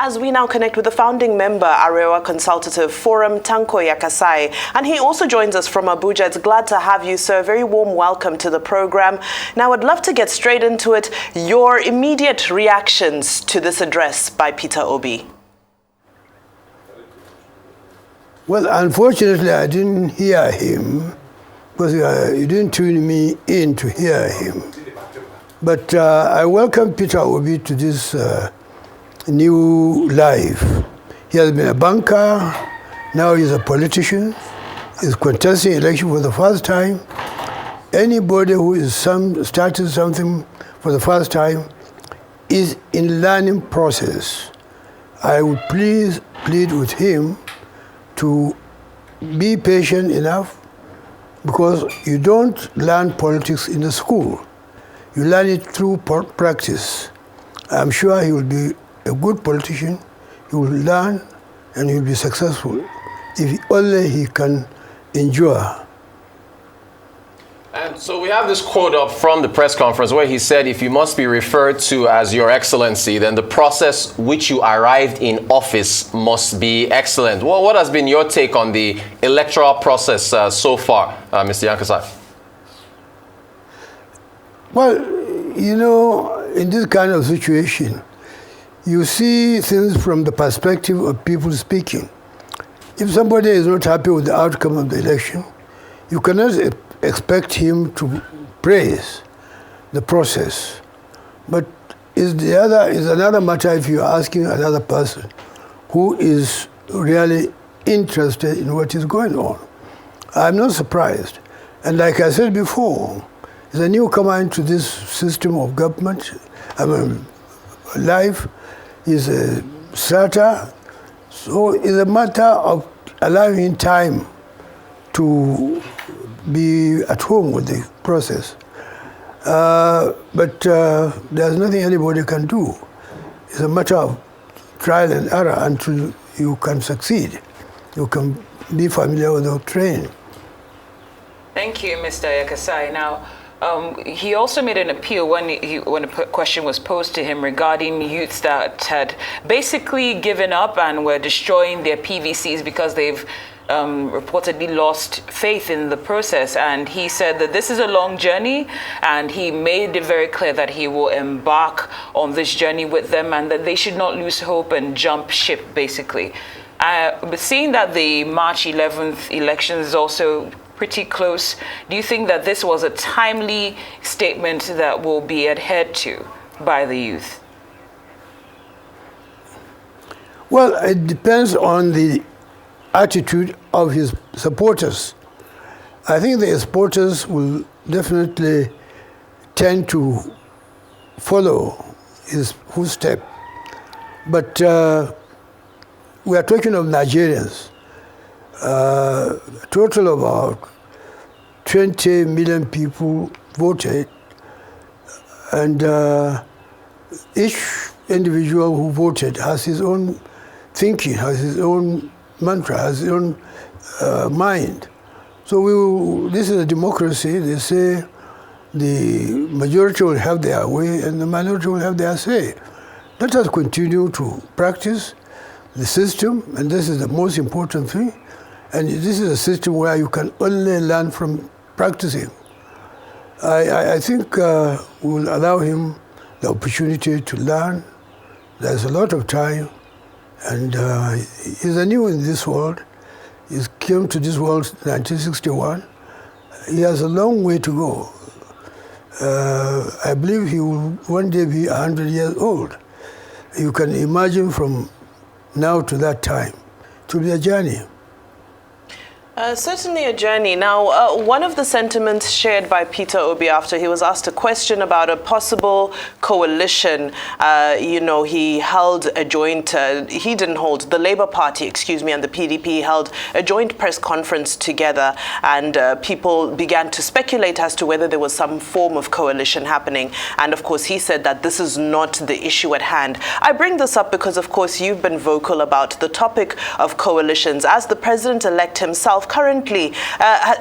As we now connect with the founding member, Arewa Consultative Forum, Tanko Yakasai, and he also joins us from Abuja. It's glad to have you, sir. Very warm welcome to the program. Now, I'd love to get straight into it. Your immediate reactions to this address by Peter Obi. Well, unfortunately, I didn't hear him because you didn't tune me in to hear him. But I welcome Peter Obi to this new life. He has been a banker, now he's a politician, he's contesting election for the first time. Anybody who is starting something for the first time is in learning process. I would please plead with him to be patient enough, because you don't learn politics in the school. You learn it through practice. I'm sure he will be a good politician. He will learn and he will be successful if only he can endure. And so we have this quote up from the press conference where he said, if you must be referred to as Your Excellency, then the process which you arrived in office must be excellent. Well, what has been your take on the electoral process so far, Mr. Yakasai? Well, you know, in this kind of situation, you see things from the perspective of people speaking. If somebody is not happy with the outcome of the election, you cannot expect him to praise the process. But is another matter if you're asking another person who is really interested in what is going on. I'm not surprised. And like I said before, as a newcomer into this system of government, life is a starter, so it's a matter of allowing him time to be at home with the process. But there's nothing anybody can do. It's a matter of trial and error until you can succeed. You can be familiar with the training. Thank you, Mr. Yakasai. Now, he also made an appeal when a question was posed to him regarding youths that had basically given up and were destroying their PVCs because they've reportedly lost faith in the process. And he said that this is a long journey, and he made it very clear that he will embark on this journey with them and that they should not lose hope and jump ship, basically. But seeing that the March 11th election is also pretty close, do you think that this was a timely statement that will be adhered to by the youth? Well, it depends on the attitude of his supporters. I think the supporters will definitely tend to follow his footsteps. But we are talking of Nigerians. A total of about 20 million people voted, and each individual who voted has his own thinking, has his own mantra, has his own mind. So this is a democracy. They say the majority will have their way and the minority will have their say. Let us continue to practice the system, and this is the most important thing. And this is a system where you can only learn from practicing. I think we'll allow him the opportunity to learn. There's a lot of time, and he's new in this world. He came to this world in 1961. He has a long way to go. I believe he will one day be 100 years old. You can imagine from now to that time. It will be a journey. Certainly a journey. Now, one of the sentiments shared by Peter Obi after he was asked a question about a possible coalition, he held a joint, he didn't hold, the Labour Party, and the PDP held a joint press conference together, and people began to speculate as to whether there was some form of coalition happening. And of course, he said that this is not the issue at hand. I bring this up because, of course, you've been vocal about the topic of coalitions. As the president-elect himself, currently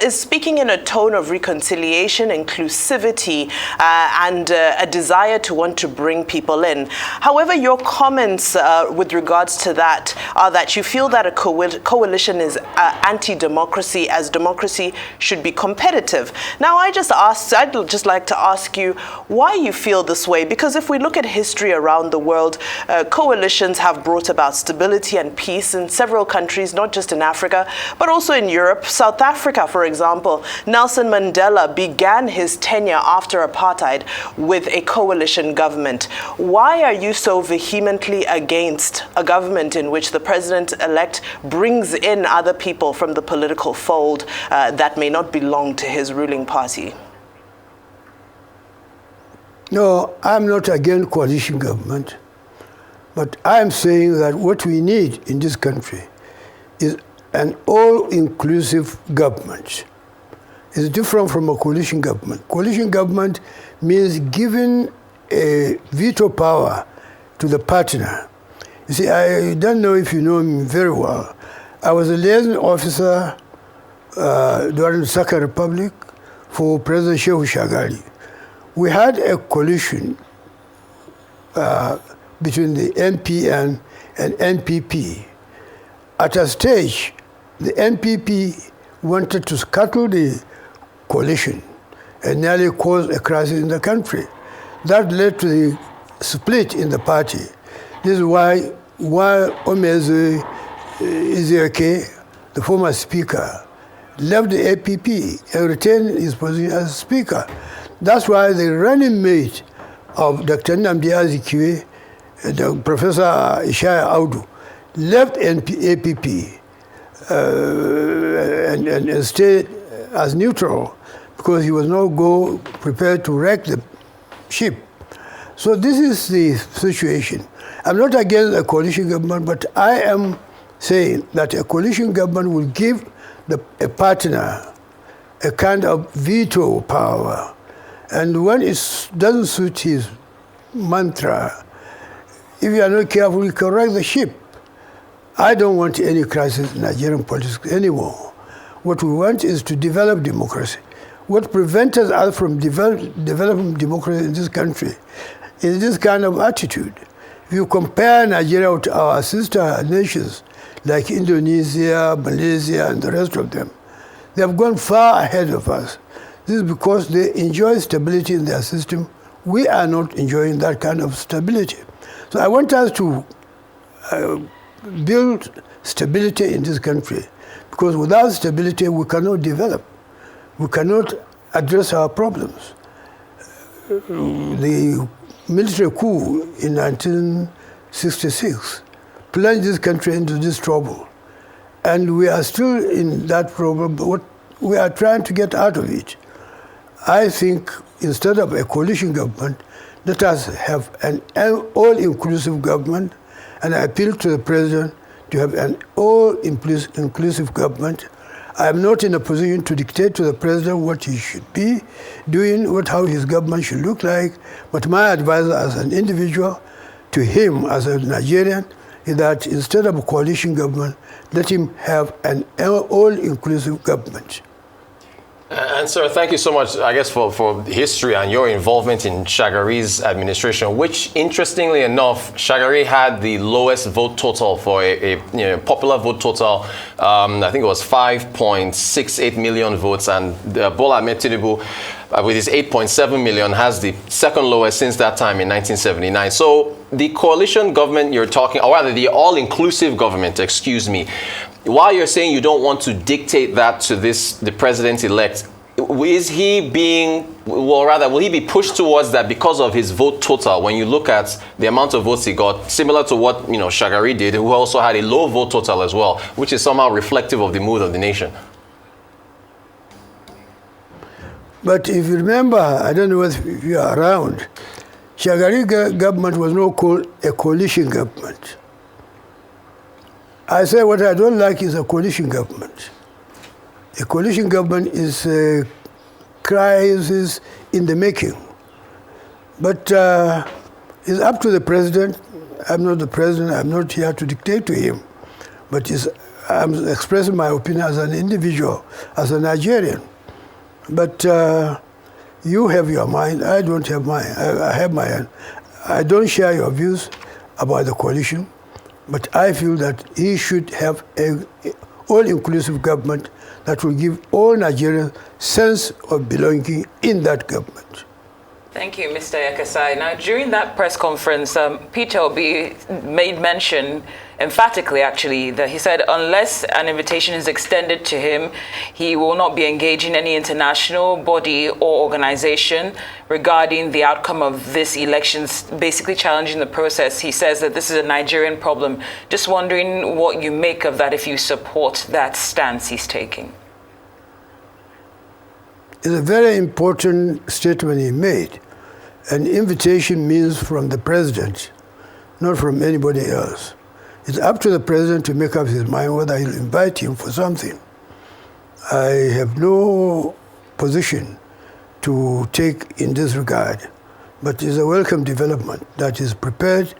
is speaking in a tone of reconciliation, inclusivity, and a desire to want to bring people in. However, your comments with regards to that are that you feel that a coalition is anti-democracy, as democracy should be competitive. Now, I'd just like to ask you why you feel this way, because if we look at history around the world, coalitions have brought about stability and peace in several countries, not just in Africa, but also in Europe. South Africa, for example, Nelson Mandela began his tenure after apartheid with a coalition government. Why are you so vehemently against a government in which the president-elect brings in other people from the political fold that may not belong to his ruling party? No, I'm not against coalition government, but I'm saying that what we need in this country is an all-inclusive government. It's different from a coalition government. Coalition government means giving a veto power to the partner. You see, I don't know if you know me very well. I was a liaison officer during the Second Republic for President Shehu Shagari. We had a coalition between the MPN and NPP. At a stage, the NPP wanted to scuttle the coalition and nearly caused a crisis in the country. That led to the split in the party. This is why Omeze Ezeake, the former speaker, left the APP and retained his position as speaker. That's why the running mate of Dr. Nnamdi Azikiwe, Professor Ishaya Audu, left APP and stayed as neutral because he was not prepared to wreck the ship. So this is the situation. I'm not against a coalition government, but I am saying that a coalition government will give a partner a kind of veto power. And when it doesn't suit his mantra, if you are not careful, you can wreck the ship. I don't want any crisis in Nigerian politics anymore. What we want is to develop democracy. What prevents us from developing democracy in this country is this kind of attitude. If you compare Nigeria with our sister nations like Indonesia, Malaysia, and the rest of them, they have gone far ahead of us. This is because they enjoy stability in their system. We are not enjoying that kind of stability. So I want us to build stability in this country, because without stability we cannot develop. We cannot address our problems. The military coup in 1966 plunged this country into this trouble. And we are still in that problem, but we are trying to get out of it. I think instead of a coalition government, let us have an all-inclusive government, and I appeal to the president to have an all-inclusive government. I am not in a position to dictate to the president what he should be doing, how his government should look like, but my advice as an individual to him as a Nigerian is that instead of a coalition government, let him have an all-inclusive government. And sir, thank you so much, I guess, for history and your involvement in Shagari's administration, which, interestingly enough, Shagari had the lowest vote total for a popular vote total. I think it was 5.68 million votes, and Bola Ahmed Tinubu, with his 8.7 million, has the second lowest since that time in 1979. So the coalition government you're talking, or rather the all-inclusive government, excuse me, while you're saying you don't want to dictate that to the president-elect, is he will he be pushed towards that because of his vote total? When you look at the amount of votes he got, similar to what Shagari did, who also had a low vote total as well, which is somehow reflective of the mood of the nation. But if you remember, I don't know if you are around, Shagari government was not called a coalition government. I say what I don't like is a coalition government. A coalition government is a crisis in the making. But it's up to the president. I'm not the president. I'm not here to dictate to him. But it's I'm expressing my opinion as an individual, as a Nigerian. But you have your mind, I don't have mine. I have my own. I don't share your views about the coalition, but I feel that he should have an all-inclusive government that will give all Nigerians sense of belonging in that government. Thank you, Mr. Yakasai. Now, during that press conference, Peter Obi made mention, emphatically actually, that he said unless an invitation is extended to him, he will not be engaging any international body or organization regarding the outcome of this election, basically challenging the process. He says that this is a Nigerian problem. Just wondering what you make of that, if you support that stance he's taking. It's a very important statement he made. An invitation means from the president, not from anybody else. It's up to the president to make up his mind whether he'll invite him for something. I have no position to take in this regard, but it's a welcome development that is prepared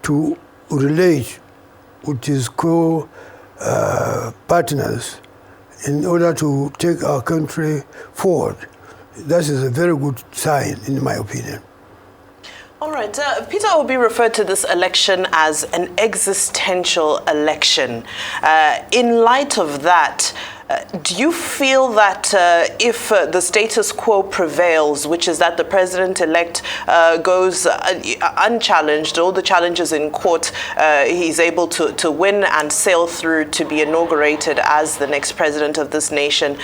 to relate with his co-partners in order to take our country forward. That is a very good sign, in my opinion. All right. Peter Obi referred to this election as an existential election. In light of that, do you feel that if the status quo prevails, which is that the president-elect goes unchallenged, all the challenges in court, he's able to win and sail through to be inaugurated as the next president of this nation,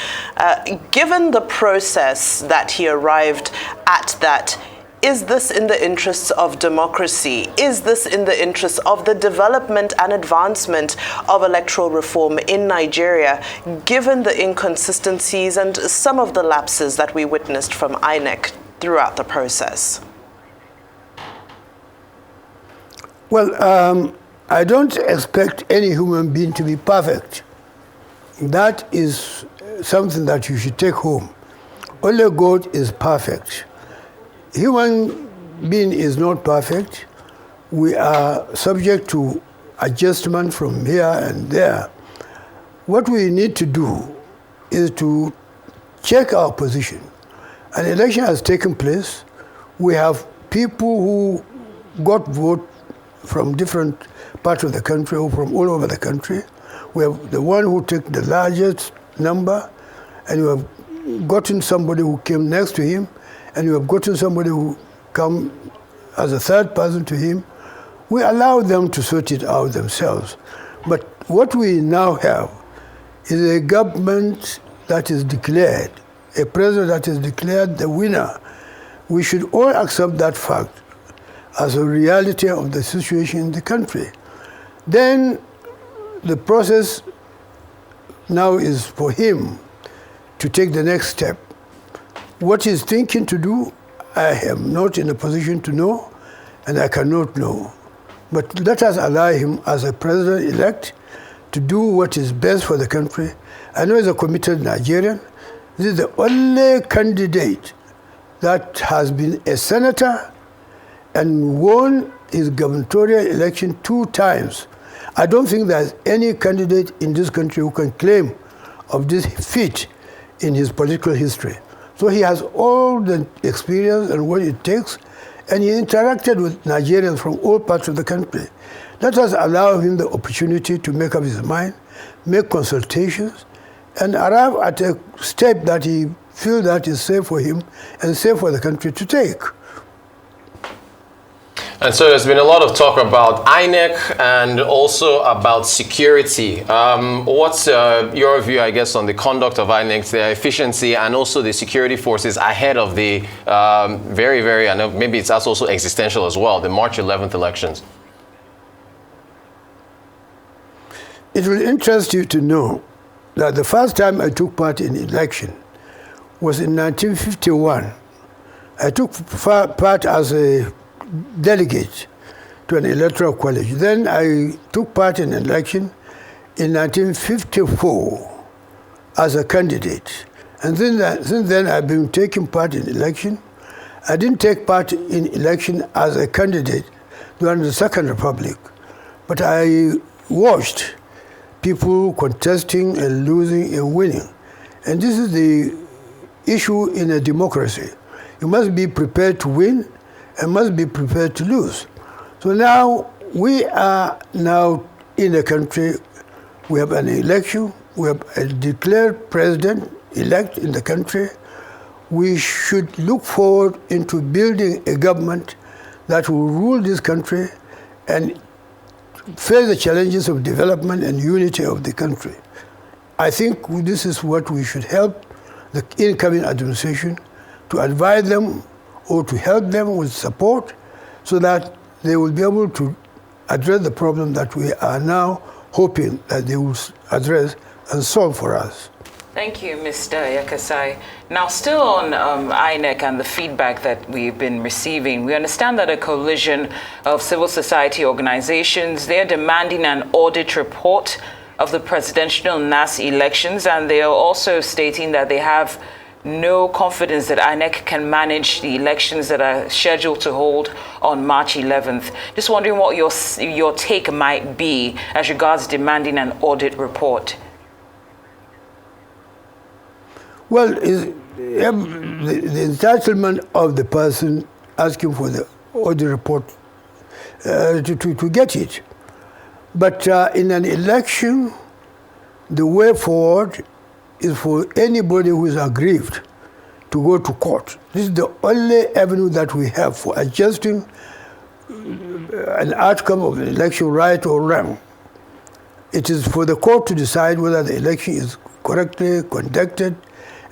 given the process that he arrived at that, is this in the interests of democracy? Is this in the interests of the development and advancement of electoral reform in Nigeria, given the inconsistencies and some of the lapses that we witnessed from INEC throughout the process? Well, I don't expect any human being to be perfect. That is something that you should take home. Only God is perfect. Human being is not perfect. We are subject to adjustment from here and there. What we need to do is to check our position. An election has taken place. We have people who got vote from different parts of the country or from all over the country. We have the one who took the largest number, and we have gotten somebody who came next to him, and you have gotten somebody who come as a third person to him. We allow them to sort it out themselves. But what we now have is a government that is declared, a president that is declared the winner. We should all accept that fact as a reality of the situation in the country. Then the process now is for him to take the next step. What he's thinking to do, I am not in a position to know, and I cannot know. But let us allow him as a president-elect to do what is best for the country. I know he's a committed Nigerian. This is the only candidate that has been a senator and won his gubernatorial election 2 times. I don't think there's any candidate in this country who can claim of this feat in his political history. So he has all the experience and what it takes, and he interacted with Nigerians from all parts of the country. Let us allow him the opportunity to make up his mind, make consultations, and arrive at a step that he feels that is safe for him and safe for the country to take. And so there's been a lot of talk about INEC and also about security. What's your view, I guess, on the conduct of INEC, their efficiency, and also the security forces ahead of the very, I know maybe it's also existential as well, the March 11th elections? It will interest you to know that the first time I took part in election was in 1951. I took part as a delegate to an electoral college. Then I took part in an election in 1954 as a candidate. And since then I've been taking part in election. I didn't take part in election as a candidate during the Second Republic, but I watched people contesting and losing and winning. And this is the issue in a democracy. You must be prepared to win and must be prepared to lose. So now we are now in a country, we have an election, we have a declared president-elect in the country. We should look forward into building a government that will rule this country and face the challenges of development and unity of the country. I think this is what we should help the incoming administration to advise them or to help them with support so that they will be able to address the problem that we are now hoping that they will address and solve for us. Thank you, Mr. Yakasai. Now, still on INEC and the feedback that we've been receiving, we understand that a coalition of civil society organizations, they're demanding an audit report of the presidential NAS elections, and they are also stating that they have no confidence that INEC can manage the elections that are scheduled to hold on March 11th. Just wondering what your take might be as regards demanding an audit report. Well, the entitlement of the person asking for the audit report to get it. But in an election, the way forward is for anybody who is aggrieved to go to court. This is the only avenue that we have for adjusting an outcome of an election, right or wrong. It is for the court to decide whether the election is correctly conducted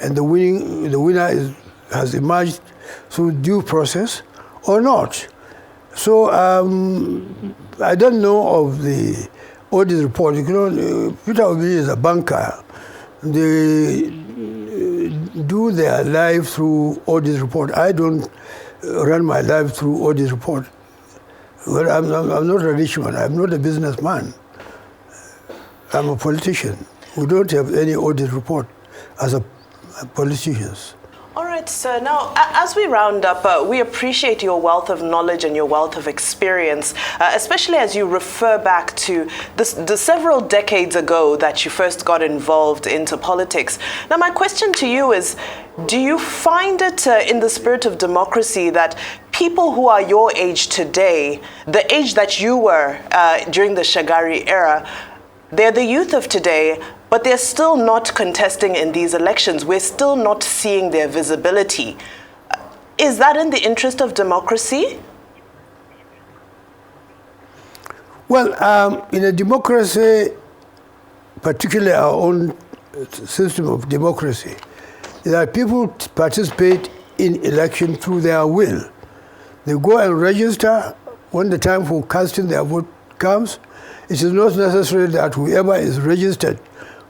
and the winner has emerged through due process or not. So I don't know of the audit report. You know, Peter Obi is a banker. They do their life through audit report. I don't run my life through audit report. Well, I'm not a rich man. I'm not a businessman. I'm a politician. We don't have any audit report as a politicians. All right, sir. Now, as we round up, we appreciate your wealth of knowledge and your wealth of experience, especially as you refer back to the several decades ago that you first got involved into politics. Now, my question to you is, do you find it in the spirit of democracy that people who are your age today, the age that you were during the Shagari era, they're the youth of today, but they're still not contesting in these elections? We're still not seeing their visibility. Is that in the interest of democracy? Well, in a democracy, particularly our own system of democracy, that people participate in election through their will. They go and register. When the time for casting their vote comes, it is not necessary that whoever is registered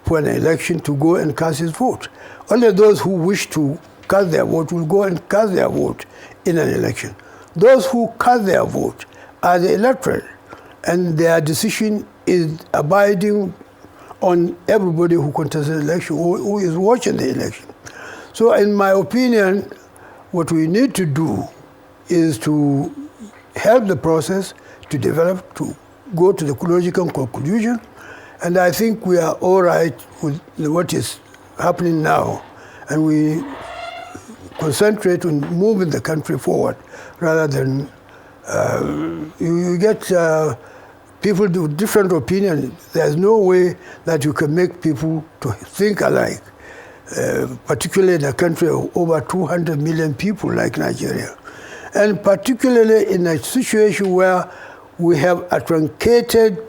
for an election to go and cast his vote. Only those who wish to cast their vote will go and cast their vote in an election. Those who cast their vote are the electorate, and their decision is abiding on everybody who contests the election, who is watching the election. So in my opinion, what we need to do is to help the process to develop, to go to the logical conclusion. And I think we are all right with what is happening now. And we concentrate on moving the country forward rather than you get people with different opinions. There's no way that you can make people to think alike, particularly in a country of over 200 million people like Nigeria. And particularly in a situation where we have a truncated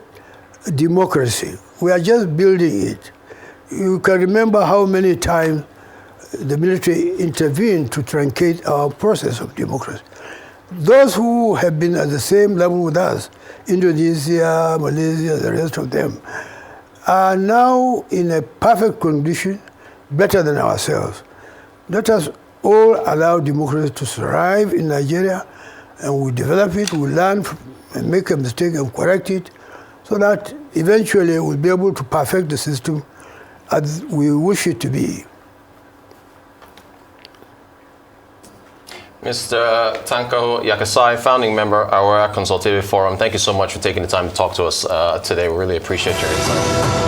democracy. We are just building it. You can remember how many times the military intervened to truncate our process of democracy. Those who have been at the same level with us, Indonesia, Malaysia, the rest of them, are now in a perfect condition, better than ourselves. Let us all allow democracy to thrive in Nigeria, and we develop it, we learn and make a mistake and correct it, so that eventually we'll be able to perfect the system as we wish it to be. Mr. Tanko Yakasai, founding member, our Consultative Forum, thank you so much for taking the time to talk to us today. We really appreciate your insight.